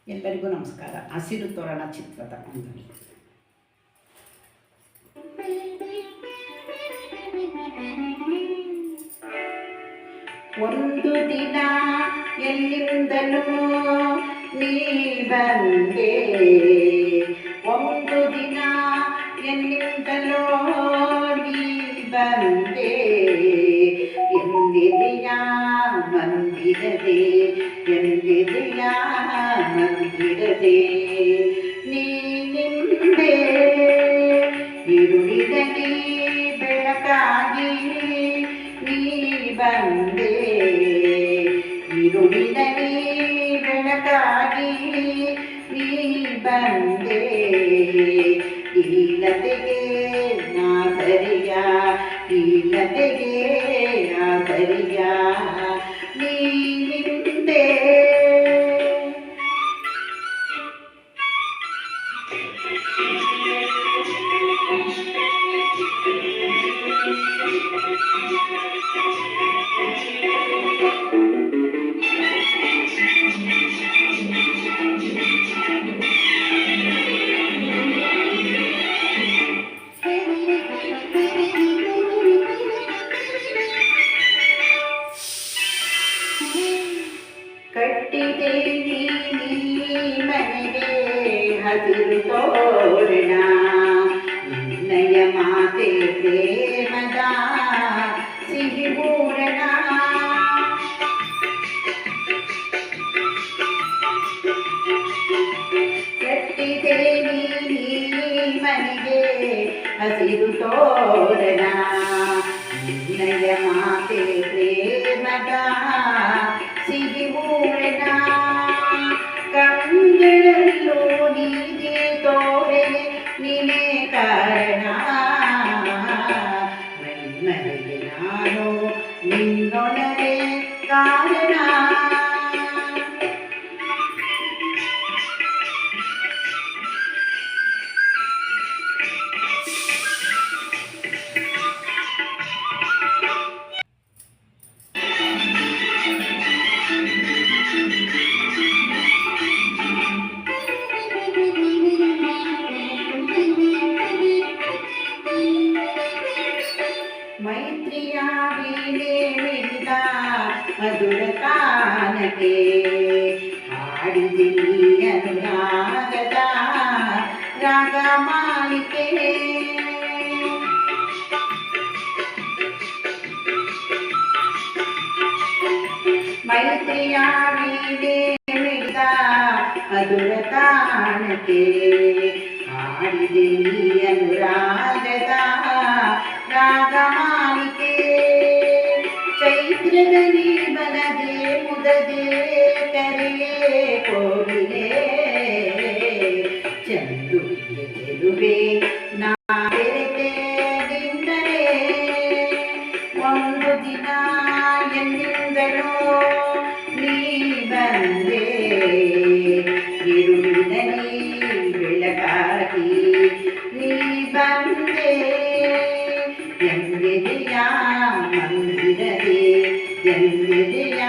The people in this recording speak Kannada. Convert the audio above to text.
ಎಲ್ಲರಿಗೂ ನಮಸ್ಕಾರ. ಹಸಿರು ತೋರಣ ಚಿತ್ರದ ಅಂಗಡಿ. ಒಂದು ದಿನ ಎಲ್ಲಿಂದಲೂ ನೀ ಬಂದೆ, ಒಂದು ದಿನ ಎಲ್ಲಿಂದಲೋ ನೀ ಬಂದೆ, ಎಂದಿದೆಯ ಮಂದಿರದೆ, ಎಂದಿದೆಯ ಮಂದಿರದೆ, ನೀನಿಂದೆ ಇರುಳಿದಲ್ಲಿ ಬೆಳಕಾಗಿ ನೀ ಬಂದೆ, ಇರುಳಿನಲ್ಲಿ ಬೆಳಕಾಗಿ ನೀ ಬಂದೆ, ಇಲ್ಲತೆಗೆ ನಾ ಸರಿಯ, ಇಲ್ಲತೆಗೆ ನಾ ಸರಿಯ, ನೀನಿಂದೆ. ಕಟ್ಟಿದೆ ನೀ ಮನೆಗೆ ಹಸಿರು ತೋರಣ, ನಿನ್ನಯ ಮಾತೆ ಪ್ರೇಮದ ಸಿಹಿ ಪೂರಣ, ಕಟ್ಟಿದೆ ನೀ ಮನೆಗೆ ಹಸಿರು ತೋರಣ, ನಿನ್ನಯ ಮಾತೆ ಪ್ರೇಮದ ಸಿಹಿ ಪೂರಣ, ಕಂಗಳಲ್ಲೂ ನೀಗೆ ತೋರೆ ನೀನೇ ಕಾರಣ, ಮೈಮರೆಗೆ ನಾನು ನಿನ್ನೊಳಗೆ ಕಾರಣ. ಮೈತ್ರಿಯ ವೀಣೆ ಮಿಡಿದ ಮಧುರ ತಾನಕ್ಕೆ, ಹಾಡಿದೆ ಅನುರಾಗದ ರಾಗ ಮಾಲಿಕೆ, ಮೈತ್ರಿಯ ವೀಣೆ ಮಿಡಿದ ಮಧುರ ತಾನಕ್ಕೆ, ಹಾಡಿದೆ ಅನುರಾಗದ ರಾಗ ಮಾಲಿಕೆ, ಚೈತ್ರದಲ್ಲಿ ಬಲದೆ ಮುದದೆ ಕರೆಯೇ ಕೋಗಿಲೆ, ಚಂದುಗೆ ಚೆಲುವೆ ನಾ ಬೆರೆತೆ ನಿನ್ನರೆ, ಒಂದು ದಿನ ಎಲ್ಲಿಂದಲೋ ನೀ ಬಂದೆ, ಇರುಳಿನಲ್ಲಿ ಬೆಳಕಾಗಿ ನೀ ಬಂದೆ, ಎಂದಿದೆಯ ಮಂದಿರದೆ, ಎಂದಿದೆಯ